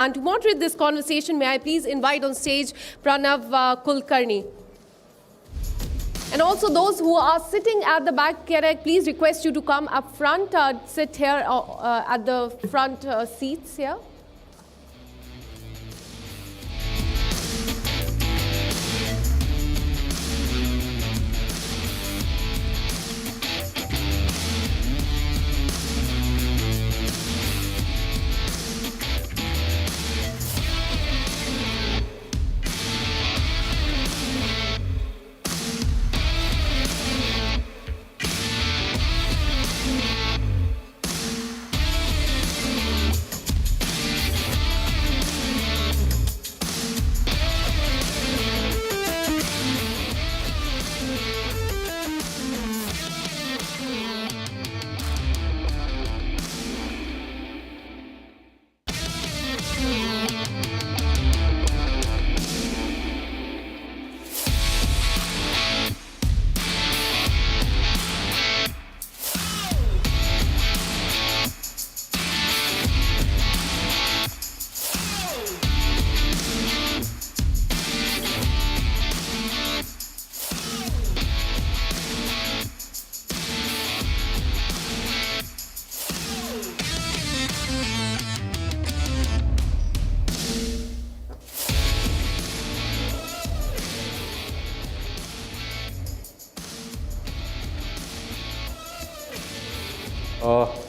And to moderate this conversation, may I please invite on stage Pranav Kulkarni. And also those who are sitting at the back, please request you to come up front, sit here at the front seats here.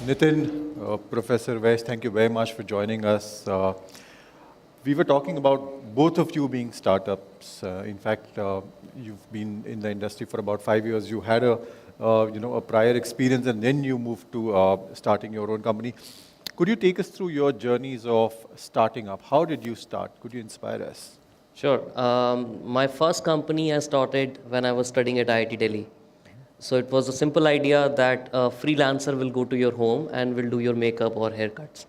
Nitin, Professor Vaish, thank you very much for joining us. We were talking about both of you being startups. In fact, you've been in the industry for about 5 years. You had a prior experience, and then you moved to starting your own company. Could you take us through your journeys of starting up? How did you start? Could you inspire us? Sure. My first company I started when I was studying at IIT Delhi. So it was a simple idea that a freelancer will go to your home and will do your makeup or haircuts.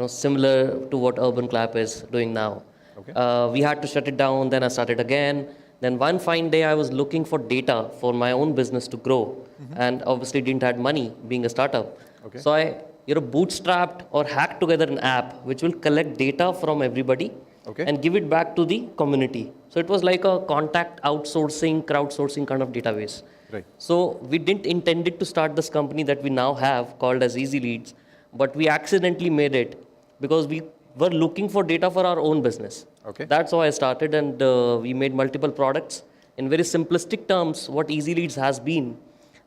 Similar to what Urban Clap is doing now. Okay. We had to shut it down, then I started again. Then one fine day I was looking for data for my own business to grow, and obviously didn't have money being a startup. Okay. So I bootstrapped or hacked together an app which will collect data from everybody and give it back to the community. So it was like a contact outsourcing, crowdsourcing kind of database. Right. So we didn't intend it to start this company that we now have called as Easy Leads, but we accidentally made it because we were looking for data for our own business. Okay. That's how I started, and we made multiple products. In very simplistic terms, what Easy Leads has been,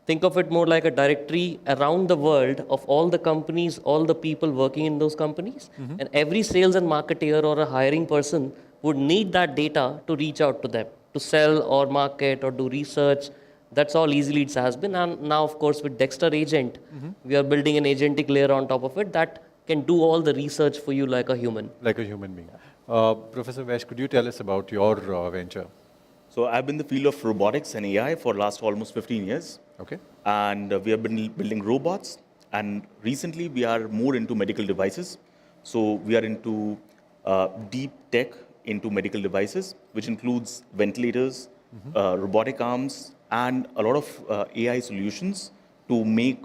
think of it more like a directory around the world of all the companies, all the people working in those companies, and every sales and marketer or a hiring person would need that data to reach out to them, to sell or market or do research. That's all Easy Leads has been. And now, of course, with Dexter Agent, we are building an agentic layer on top of it that can do all the research for you like a human. Like a human being. Professor Vaish, could you tell us about your venture? So I've been in the field of robotics and AI for the last almost 15 years. Okay. And we have been building robots. And recently, we are more into medical devices. So we are into deep tech into medical devices, which includes ventilators, robotic arms, and a lot of AI solutions to make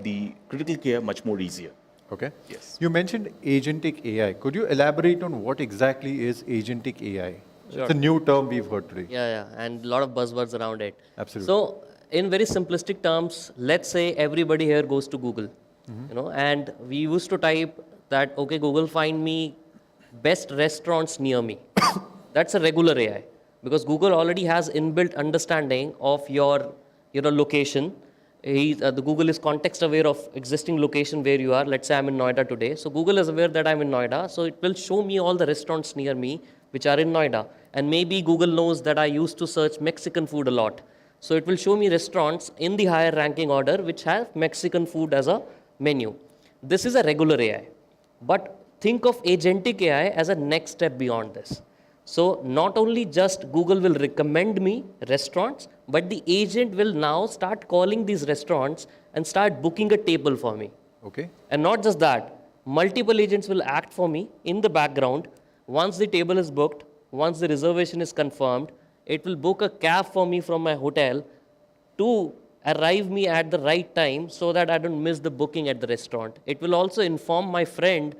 the critical care much more easier. Okay. Yes. You mentioned agentic AI. Could you elaborate on what exactly is agentic AI? Sure. It's a new term we've heard today. Yeah, and a lot of buzzwords around it. Absolutely. So, in very simplistic terms, let's say everybody here goes to Google, and we used to type that, okay, Google, find me best restaurants near me. That's a regular AI, because Google already has inbuilt understanding of your location. The Google is context aware of existing location where you are. Let's say I'm in Noida today. So Google is aware that I'm in Noida. So it will show me all the restaurants near me which are in Noida. And maybe Google knows that I used to search Mexican food a lot. So it will show me restaurants in the higher ranking order which have Mexican food as a menu. This is a regular AI. But think of agentic AI as a next step beyond this. So not only just Google will recommend me restaurants, but the agent will now start calling these restaurants and start booking a table for me. Okay. And not just that, multiple agents will act for me in the background. Once the table is booked, once the reservation is confirmed, it will book a cab for me from my hotel to arrive me at the right time so that I don't miss the booking at the restaurant. It will also inform my friend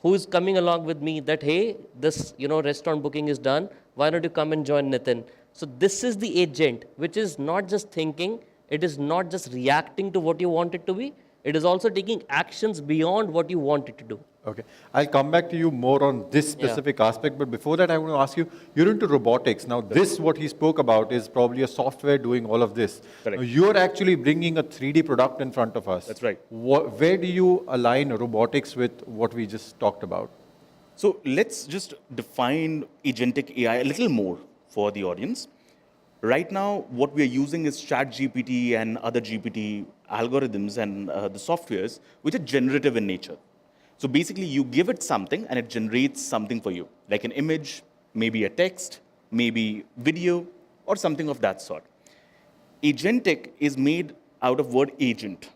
who's coming along with me that, hey, this, restaurant booking is done. Why don't you come and join Nitin? So this is the agent, which is not just thinking. It is not just reacting to what you want it to be. It is also taking actions beyond what you want it to do. Okay. I'll come back to you more on this specific aspect, but before that, I want to ask you, you're into robotics. Now, this, what he spoke about, is probably a software doing all of this. Correct. Now, you're actually bringing a 3D product in front of us. That's right. Where do you align robotics with what we just talked about? So let's just define agentic AI a little more for the audience. Right now, what we are using is ChatGPT and other GPT algorithms and the softwares, which are generative in nature. So basically, you give it something and it generates something for you, like an image, maybe a text, maybe video, or something of that sort. Agentic is made out of word agent.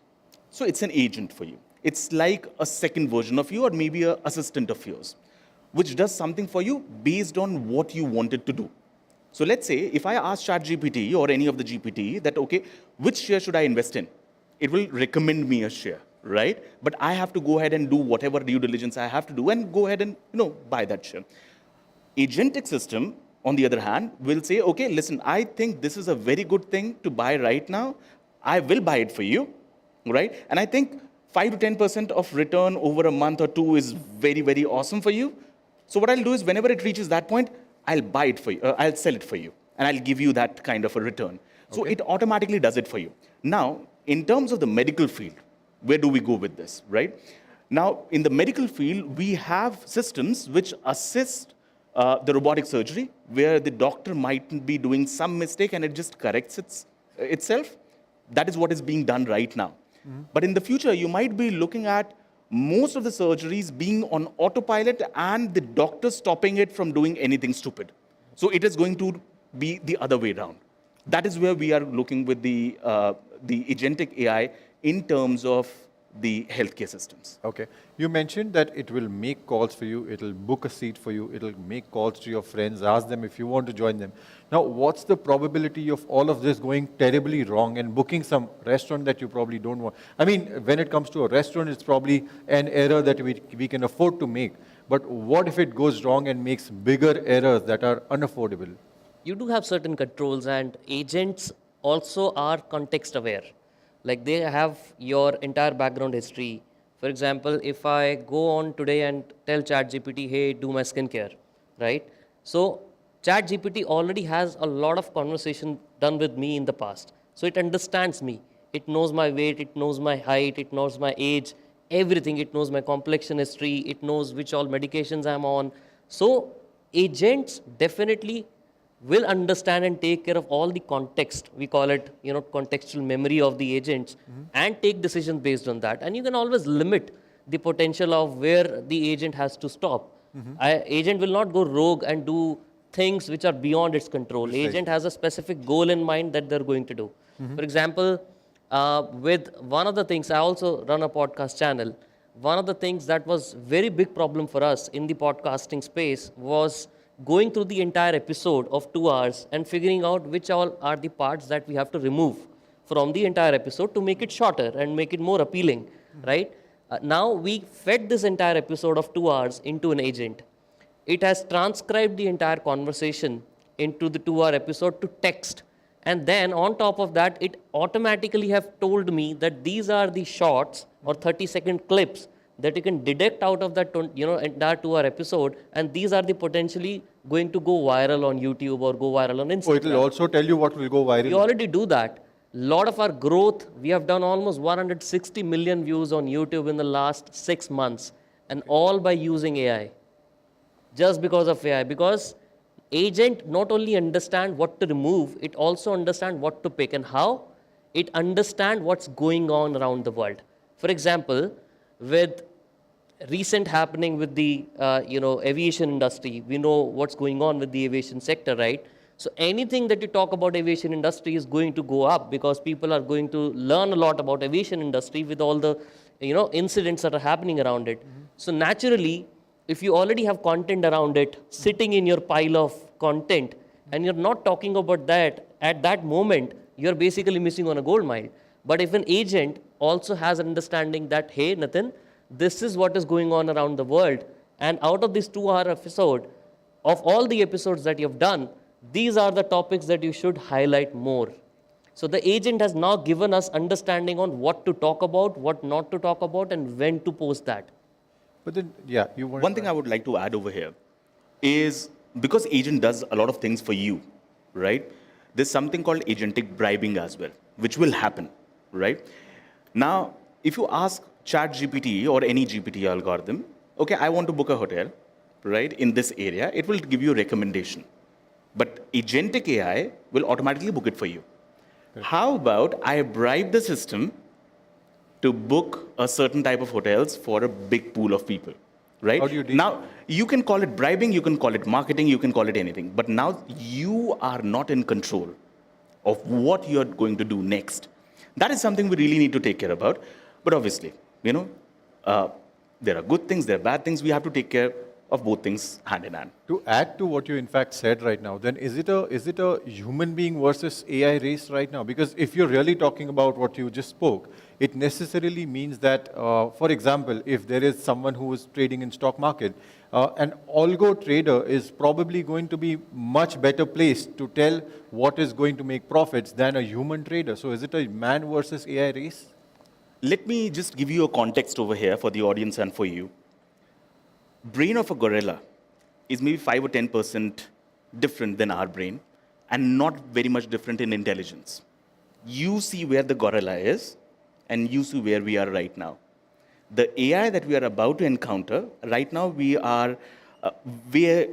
So it's an agent for you. It's like a second version of you or maybe an assistant of yours, which does something for you based on what you want it to do. So let's say if I ask ChatGPT or any of the GPT that, okay, which share should I invest in? It will recommend me a share, right? But I have to go ahead and do whatever due diligence I have to do and go ahead and buy that share. Agentic system, on the other hand, will say, okay, listen, I think this is a very good thing to buy right now. I will buy it for you, right? And I think 5 to 10% of return over a month or two is very, very awesome for you. So what I'll do is whenever it reaches that point, I'll buy it for you, I'll sell it for you, and I'll give you that kind of a return. So it automatically does it for you. Now, in terms of the medical field, where do we go with this, right? Now, in the medical field, we have systems which assist the robotic surgery, where the doctor might be doing some mistake and it just corrects itself. That is what is being done right now. But in the future, you might be looking at most of the surgeries being on autopilot and the doctor stopping it from doing anything stupid. So it is going to be the other way around. That is where we are looking with the agentic AI in terms of the healthcare systems. Okay. You mentioned that it will make calls for you, it'll book a seat for you, it'll make calls to your friends, ask them if you want to join them. Now, what's the probability of all of this going terribly wrong and booking some restaurant that you probably don't want? I mean, when it comes to a restaurant, it's probably an error that we can afford to make. But what if it goes wrong and makes bigger errors that are unaffordable? You do have certain controls, and agents also are context aware. Like they have your entire background history. For example, if I go on today and tell ChatGPT, hey, do my skincare, right? So ChatGPT already has a lot of conversation done with me in the past. So it understands me. It knows my weight, it knows my height, it knows my age, everything. It knows my complexion history, it knows which all medications I'm on. So agents definitely will understand and take care of all the context. We call it, contextual memory of the agents, and take decisions based on that. And you can always limit the potential of where the agent has to stop. Agent will not go rogue and do things which are beyond its control. Agent has a specific goal in mind that they're going to do. For example, with one of the things, I also run a podcast channel. One of the things that was very big problem for us in the podcasting space was going through the entire episode of 2 hours and figuring out which all are the parts that we have to remove from the entire episode to make it shorter and make it more appealing, right? Now we fed this entire episode of 2 hours into an agent. It has transcribed the entire conversation into the 2-hour episode to text. And then on top of that, it automatically have told me that these are the shots or 30-second clips that you can deduct out of that entire 2-hour episode, and these are the potentially going to go viral on YouTube or go viral on Instagram. Oh, it will also tell you what will go viral. We already do that. A lot of our growth, we have done almost 160 million views on YouTube in the last 6 months, and all by using AI. Just because of AI, because agent not only understand what to remove, it also understand what to pick and how. It understand what's going on around the world. For example, with recent happening with the aviation industry, we know what's going on with the aviation sector, right? So anything that you talk about aviation industry is going to go up because people are going to learn a lot about aviation industry with all the incidents that are happening around it. So naturally, if you already have content around it sitting in your pile of content and you're not talking about that at that moment, you're basically missing on a gold mine. But if an agent also has an understanding that, hey, Nitin, this is what is going on around the world, And out of this 2-hour episode, of all the episodes that you've done, these are the topics that you should highlight more. So the agent has now given us understanding on what to talk about, what not to talk about, and when to post that. But then, yeah, you want One thing I would like to add over here is because agent does a lot of things for you, right? There's something called agentic bribing as well, which will happen, right? Now, if you ask ChatGPT or any GPT algorithm, okay, I want to book a hotel, right, in this area, it will give you a recommendation. But agentic AI will automatically book it for you. How about I bribe the system to book a certain type of hotels for a big pool of people, right? How do you do Now, you can call it bribing, you can call it marketing, you can call it anything. But now you are not in control of what you're going to do next. That is something we really need to take care about. But obviously, there are good things, there are bad things. We have to take care of both things hand in hand. To add to what you in fact said right now, then is it a human being versus AI race right now? Because if you're really talking about what you just spoke, it necessarily means that, for example, if there is someone who is trading in stock market, an algo trader is probably going to be much better placed to tell what is going to make profits than a human trader. So is it a man versus AI race? Let me just give you a context over here for the audience and for you. Brain of a gorilla is maybe 5 or 10% different than our brain and not very much different in intelligence. You see where the gorilla is and you see where we are right now. The AI that we are about to encounter, right now we are way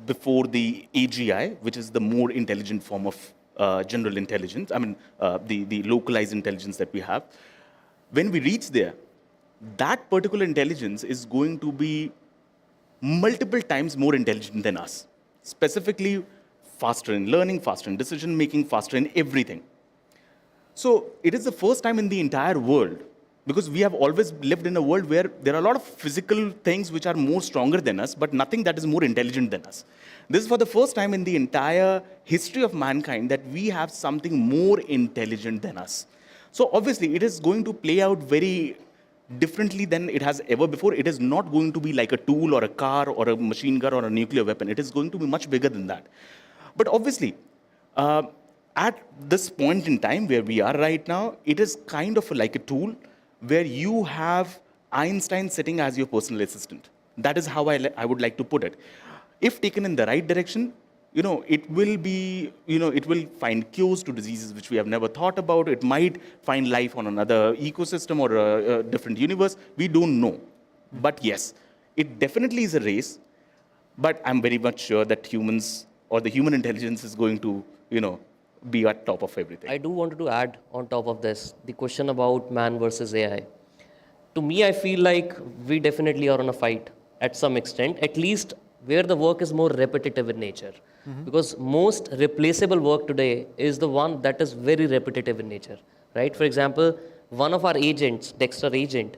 before the AGI, which is the more intelligent form of general intelligence, the localized intelligence that we have. When we reach there, that particular intelligence is going to be multiple times more intelligent than us. Specifically, faster in learning, faster in decision making, faster in everything. So it is the first time in the entire world, because we have always lived in a world where there are a lot of physical things which are more stronger than us, but nothing that is more intelligent than us. This is for the first time in the entire history of mankind that we have something more intelligent than us. So obviously, it is going to play out very differently than it has ever before. It is not going to be like a tool or a car or a machine gun or a nuclear weapon. It is going to be much bigger than that. But obviously, at this point in time where we are right now, it is kind of like a tool where you have Einstein sitting as your personal assistant. That is how I would like to put it. If taken in the right direction, it will be, it will find cures to diseases which we have never thought about. It might find life on another ecosystem or a different universe. We don't know. But yes, it definitely is a race. But I'm very much sure that humans or the human intelligence is going to, be at top of everything. I do want to add on top of this, the question about man versus AI. To me, I feel like we definitely are on a fight at some extent, at least where the work is more repetitive in nature. Because most replaceable work today is the one that is very repetitive in nature, right? For example, one of our agents, Dexter agent,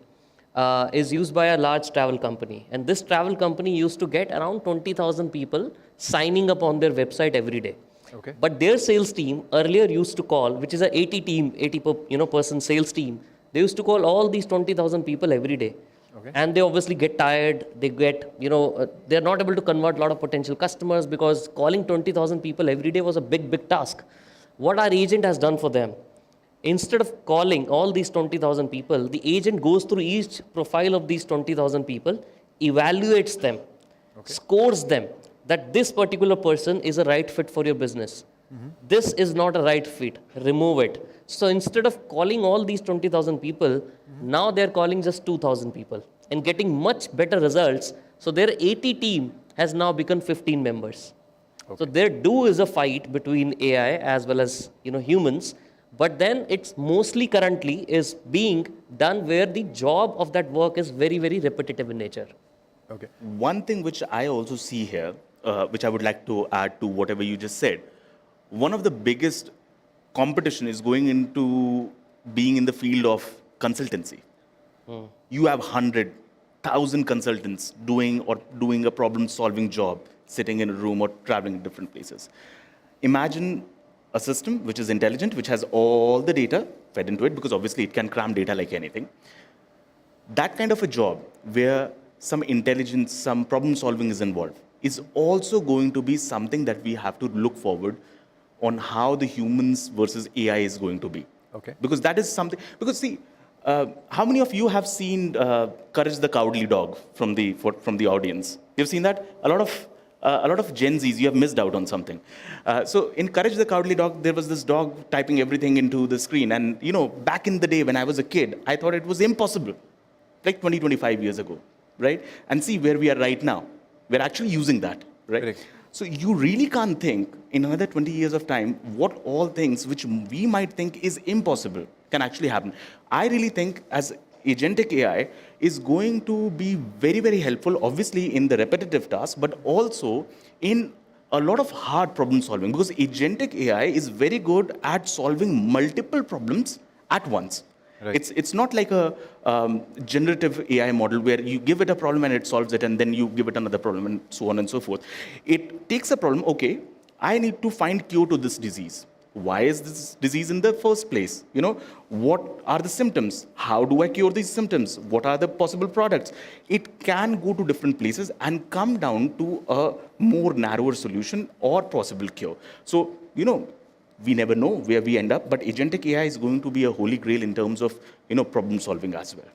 is used by a large travel company. And this travel company used to get around 20,000 people signing up on their website every day. Okay. But their sales team earlier used to call, which is a 80 person sales team, they used to call all these 20,000 people every day. Okay. And they obviously get tired. They get, they're not able to convert a lot of potential customers because calling 20,000 people every day was a big task. What our agent has done for them, instead of calling all these 20,000 people, the agent goes through each profile of these 20,000 people, evaluates them, scores them, that this particular person is a right fit for your business. This is not a right fit. Remove it. So instead of calling all these 20,000 people, now they're calling just 2,000 people and getting much better results. So their 80 team has now become 15 members. So their do is a fight between AI as well as humans. But then it's mostly currently is being done where the job of that work is very, very repetitive in nature. Okay. One thing which I also see here, which I would like to add to whatever you just said, one of the biggest competition is going into being in the field of consultancy. You have 100,000 consultants doing a problem-solving job, sitting in a room or traveling in different places. Imagine a system which is intelligent, which has all the data fed into it, because obviously it can cram data like anything. That kind of a job where some intelligence, some problem solving is involved, is also going to be something that we have to look forward on how the humans versus AI is going to be. Okay. Because that is something, because see, how many of you have seen Courage the Cowardly Dog from the audience? You've seen that? A lot of Gen Zs, you have missed out on something. So in Courage the Cowardly Dog, there was this dog typing everything into the screen. And, back in the day when I was a kid, I thought it was impossible, like 20, 25 years ago, right? And see where we are right now. We're actually using that, right? Correct. So you really can't think in another 20 years of time what all things which we might think is impossible can actually happen. I really think as agentic AI is going to be very, very helpful, obviously in the repetitive tasks, but also in a lot of hard problem solving, because agentic AI is very good at solving multiple problems at once. Right. It's not like a generative AI model where you give it a problem and it solves it, and then you give it another problem, and so on and so forth. It takes a problem, okay, I need to find cure to this disease. Why is this disease in the first place? What are the symptoms? How do I cure these symptoms? What are the possible products? It can go to different places and come down to a more narrower solution or possible cure. So, we never know where we end up, but agentic AI is going to be a holy grail in terms of, problem solving as well.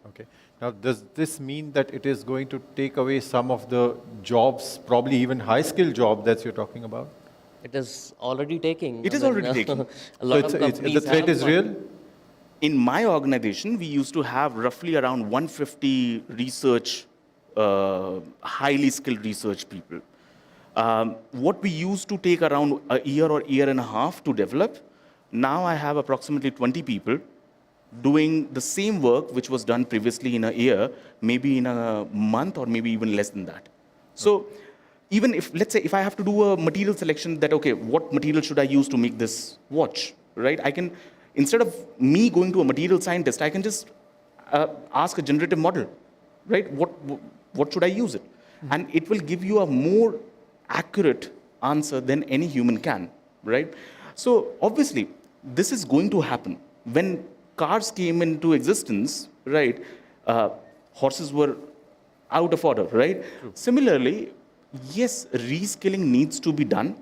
Okay. Now, does this mean that it is going to take away some of the jobs, probably even high-skill job that you're talking about? It is already taking. It is already taking. A lot So of companies the threat have is real? In my organization, we used to have roughly around 150 research, highly skilled research people. What we used to take around a year or year and a half to develop, now I have approximately 20 people doing the same work which was done previously in a year, maybe in a month or maybe even less than that. So even if, let's say, if I have to do a material selection that, okay, what material should I use to make this watch, right? I can, instead of me going to a material scientist, I can just ask a generative model, right? What should I use it? Mm-hmm. And it will give you a more accurate answer than any human can, right? So obviously, this is going to happen. When cars came into existence, right, horses were out of order, right? True. Similarly, yes, reskilling needs to be done.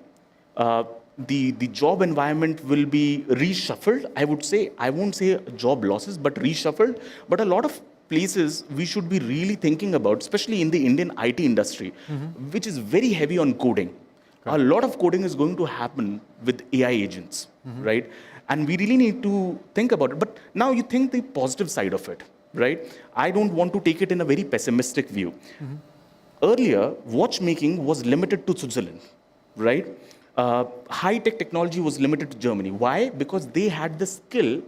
The job environment will be reshuffled, I would say. I won't say job losses, but reshuffled. But a lot of places we should be really thinking about, especially in the Indian IT industry, which is very heavy on coding. Okay. A lot of coding is going to happen with AI agents, right? And we really need to think about it. But now you think the positive side of it, right? I don't want to take it in a very pessimistic view. Earlier, watchmaking was limited to Switzerland, right? High-tech technology was limited to Germany. Why? Because they had the skill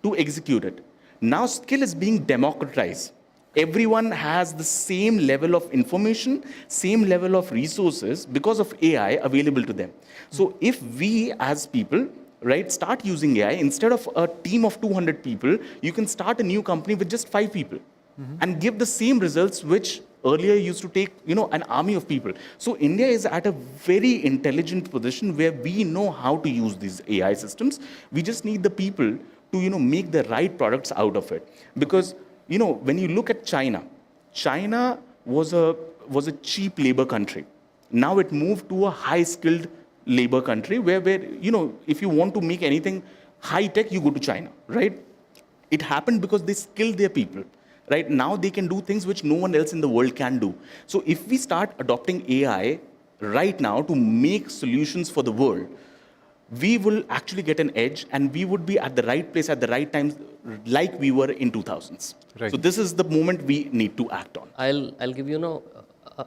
to execute it. Now skill is being democratized. Everyone has the same level of information, same level of resources because of AI available to them. So if we as people, right, start using AI, instead of a team of 200 people, you can start a new company with just 5 people and give the same results which earlier used to take, an army of people. So India is at a very intelligent position where we know how to use these AI systems. We just need the people to, make the right products out of it. Because, when you look at China, China was a cheap labor country. Now it moved to a high-skilled labor country where, if you want to make anything high-tech, you go to China, right? It happened because they skilled their people. Right now, they can do things which no one else in the world can do. So if we start adopting AI right now to make solutions for the world, we will actually get an edge, and we would be at the right place at the right time, like we were in 2000s. Right. So this is the moment we need to act on. I'll give you an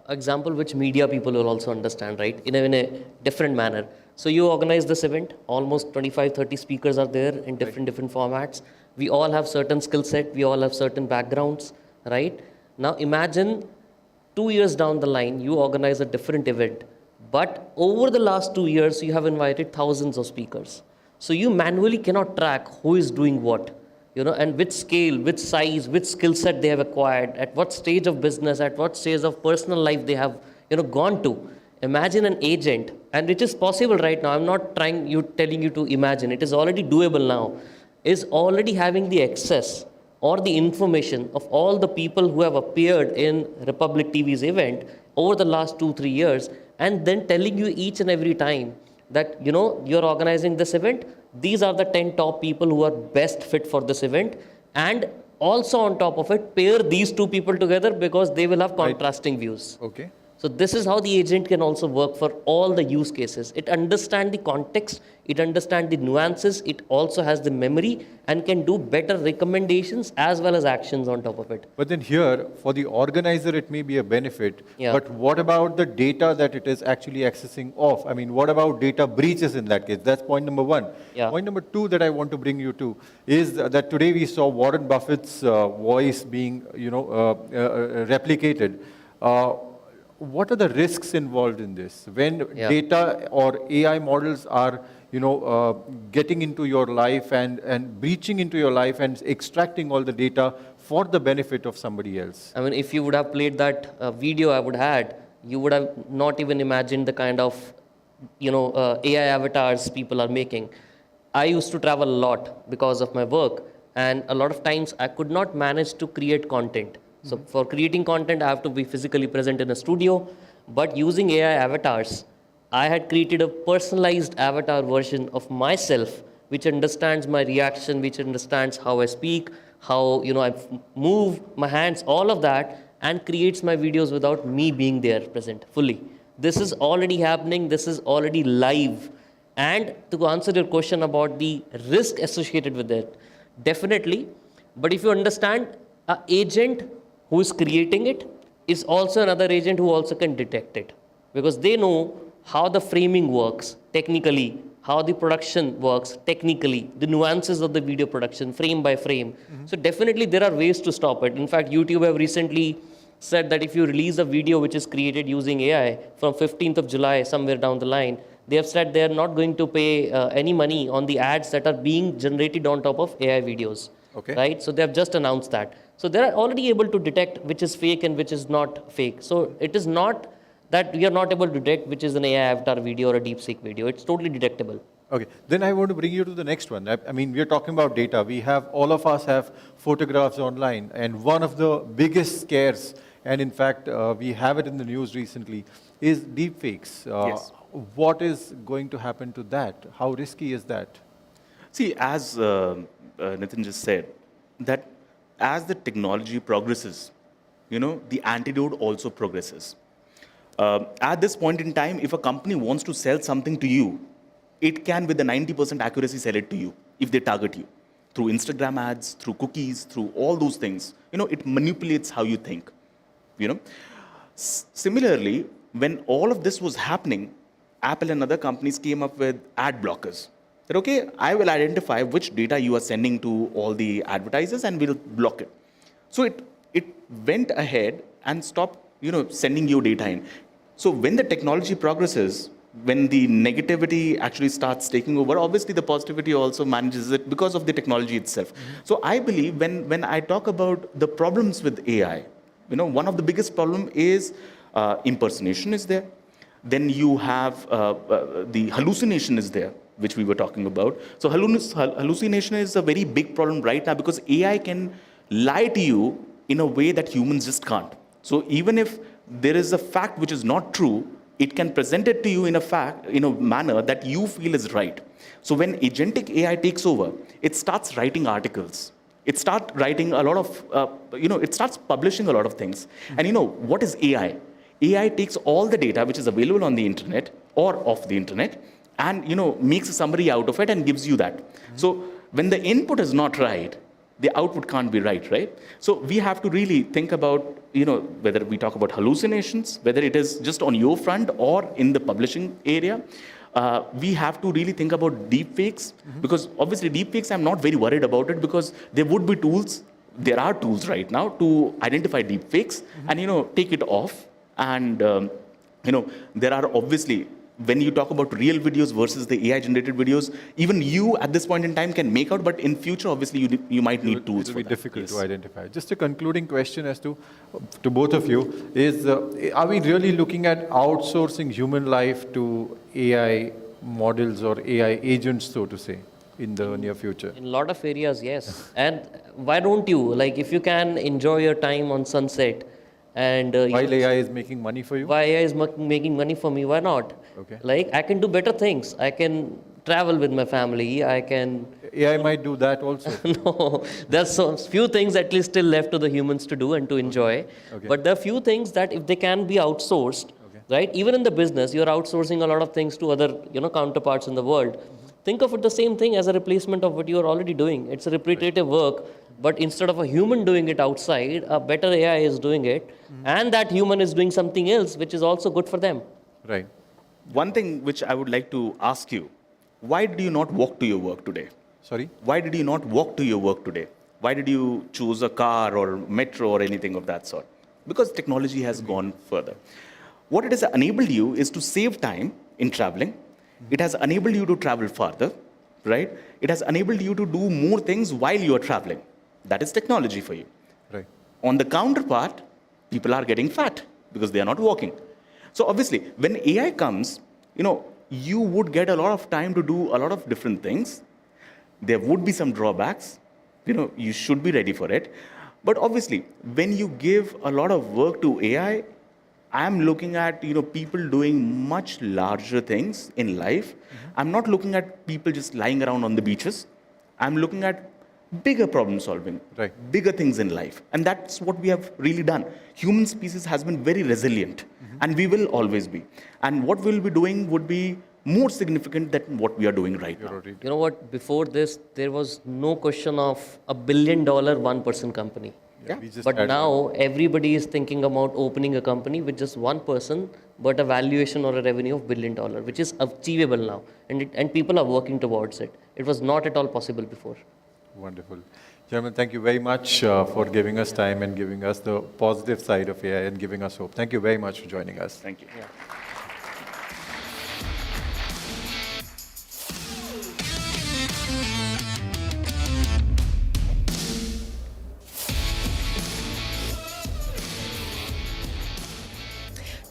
example which media people will also understand, right? In a different manner. So you organize this event, almost 25, 30 speakers are there in different formats. We all have certain skill set, we all have certain backgrounds, right? Now imagine 2 years down the line, you organize a different event, but over the last 2 years, you have invited thousands of speakers. So you manually cannot track who is doing what, and which scale, which size, which skill set they have acquired, at what stage of business, at what stage of personal life they have, gone to. Imagine an agent, and it is possible right now. I'm not telling you to imagine. It is already doable now. Is already having the access or the information of all the people who have appeared in Republic TV's event over the last 2-3 years, and then telling you each and every time that, you know, you're organizing this event, these are the 10 top people who are best fit for this event, and also on top of it, pair these two people together because they will have contrasting views. Okay. So this is how the agent can also work for all the use cases. It understands the context, it understands the nuances, it also has the memory and can do better recommendations as well as actions on top of it. But then here, for the organizer, it may be a benefit. Yeah. But what about the data that it is actually accessing of? I mean, what about data breaches in that case? That's point number one. Yeah. Point number two that I want to bring you to is that today we saw Warren Buffett's voice being, replicated. What are the risks involved in this? When data or AI models are, getting into your life and breaching into your life and extracting all the data for the benefit of somebody else? I mean, if you would have played that video I would had, you would have not even imagined the kind of, AI avatars people are making. I used to travel a lot because of my work, and a lot of times I could not manage to create content. So for creating content, I have to be physically present in a studio, but using AI avatars, I had created a personalized avatar version of myself, which understands my reaction, which understands how I speak, how I move my hands, all of that, and creates my videos without me being there present fully. This is already happening. This is already live. And to answer your question about the risk associated with it, definitely. But if you understand, an agent who is creating it is also another agent who also can detect it, because they know how the framing works technically, how the production works technically, the nuances of the video production frame by frame. So definitely there are ways to stop it. In fact, YouTube have recently said that if you release a video which is created using AI from 15th of July, somewhere down the line, they have said they are not going to pay any money on the ads that are being generated on top of AI videos. Okay. Right? So they have just announced that. So they are already able to detect which is fake and which is not fake. So it is not that we are not able to detect which is an AI avatar video or a DeepSeek video. It's totally detectable. Okay, then I want to bring you to the next one. I mean, we are talking about data. We have, all of us have photographs online, and one of the biggest scares, and in fact, we have it in the news recently, is deepfakes. Yes. What is going to happen to that? How risky is that? See, as Nitin just said, that as the technology progresses, the antidote also progresses. At this point in time, if a company wants to sell something to you, it can with a 90% accuracy sell it to you if they target you through Instagram ads, through cookies, through all those things. It manipulates how you think. Similarly, when all of this was happening, Apple and other companies came up with ad blockers. That, okay, I will identify which data you are sending to all the advertisers and we'll block it. So it went ahead and stopped, sending your data in. So when the technology progresses, when the negativity actually starts taking over, obviously the positivity also manages it because of the technology itself. So I believe when I talk about the problems with AI, one of the biggest problem is impersonation is there. Then you have the hallucination is there, which we were talking about. So hallucination is a very big problem right now because AI can lie to you in a way that humans just can't. So even if there is a fact which is not true, it can present it to you in a manner that you feel is right. So when agentic AI takes over, it starts writing articles. It starts writing a lot of, it starts publishing a lot of things. And what is AI? AI takes all the data which is available on the internet or off the internet and, makes a summary out of it and gives you that. So when the input is not right, the output can't be right? So we have to really think about, whether we talk about hallucinations, whether it is just on your front or in the publishing area. We have to really think about deepfakes because obviously deepfakes, I'm not very worried about it because there would be tools, there are tools right now to identify deepfakes and, take it off. And, there are obviously, when you talk about real videos versus the AI-generated videos, even you at this point in time can make out, but in future, obviously, you might need tools for that. It will be difficult to identify. Just a concluding question as to both of you is, are we really looking at outsourcing human life to AI models or AI agents, so to say? in the near future? In a lot of areas, yes. And why don't you? Like, if you can enjoy your time on sunset, and While AI is making money for you? why AI is making money for me? Why not? Okay. Like, I can do better things. I can travel with my family. I can. AI might do that also. No, there's so few things at least still left to the humans to do and to enjoy. Okay. But there are few things that if they can be outsourced, right? Even in the business, you're outsourcing a lot of things to other, counterparts in the world. Think of it the same thing as a replacement of what you're already doing. It's a repetitive work, but instead of a human doing it outside, a better AI is doing it, and that human is doing something else, which is also good for them. Right. One thing which I would like to ask you, why did you not walk to your work today? Sorry? Why did you not walk to your work today? Why did you choose a car or metro or anything of that sort? Because technology has gone further. What it has enabled you is to save time in traveling. It has enabled you to travel farther, right? It has enabled you to do more things while you are traveling. That is technology for you. Right. On the counterpart, people are getting fat because they are not walking. So obviously, when AI comes, you would get a lot of time to do a lot of different things. There would be some drawbacks. You should be ready for it. But obviously, when you give a lot of work to AI, I'm looking at people doing much larger things in life. I'm not looking at people just lying around on the beaches. I'm looking at bigger problem solving, Right. bigger things in life. And that's what we have really done. Human species has been very resilient, and we will always be. And what we'll be doing would be more significant than what we are doing right now. You know what? Before this, there was no question of $1 billion one-person company. Yeah. We just But had- now everybody is thinking about opening a company with just one person, but a valuation or a revenue of $1 billion, which is achievable now, and people are working towards it. It was not at all possible before. Wonderful. Gentlemen, thank you very much for giving us time and giving us the positive side of AI and giving us hope. Thank you very much for joining us. Thank you.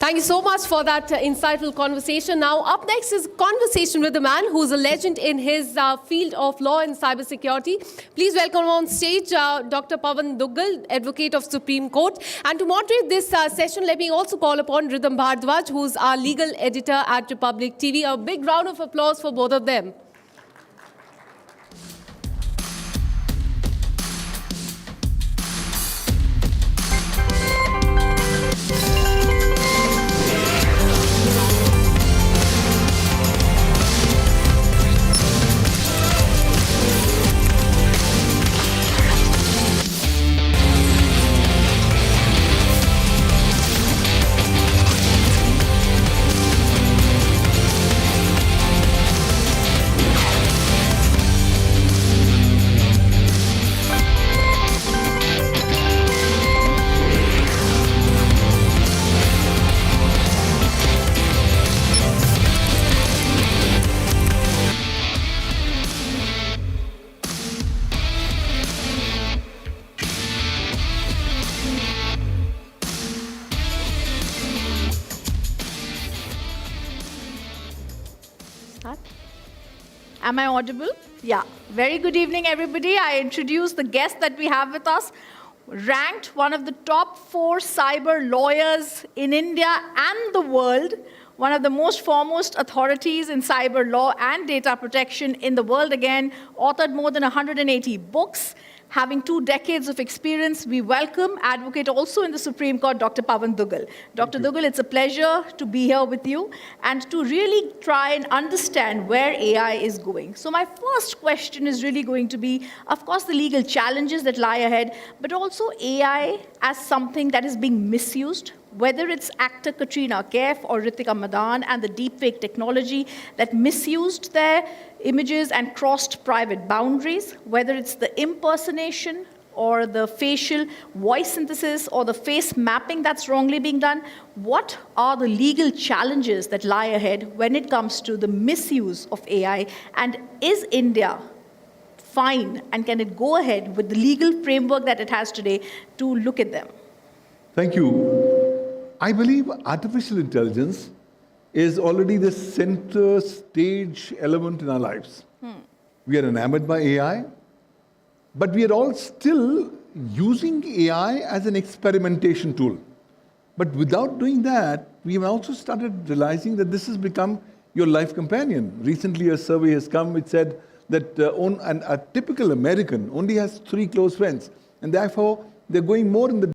Thank you so much for that insightful conversation. Now, up next is conversation with a man who's a legend in his field of law and cybersecurity. Please welcome on stage Dr. Pavan Duggal, Advocate of Supreme Court. And to moderate this session, let me also call upon Rhythm Bhardwaj, who's our legal editor at Republic TV. A big round of applause for both of them. Am I audible? Yeah. Very good evening, everybody. I introduce the guest that we have with us, ranked one of the top 4 cyber lawyers in India and the world, one of the most foremost authorities in cyber law and data protection in the world again, authored more than 180 books, having 2 decades of experience. We welcome advocate also in the Supreme Court, Dr. Pavan Duggal. Dr. Duggal, it's a pleasure to be here with you and to really try and understand where AI is going. So my first question is really going to be, of course, the legal challenges that lie ahead, but also AI as something that is being misused, whether it's actor Katrina Kaif or Ritika Madan and the deepfake technology that misused their images and crossed private boundaries, whether it's the impersonation or the facial voice synthesis or the face mapping that's wrongly being done, what are the legal challenges that lie ahead when it comes to the misuse of AI? And is India fine, and can it go ahead with the legal framework that it has today to look at them? Thank you. I believe artificial intelligence is already the center stage element in our lives. We are enamored by AI, but we are all still using AI as an experimentation tool. But without doing that, we have also started realizing that this has become your life companion. Recently, a survey has come which said that a typical American only has 3 close friends, and therefore they're going more in the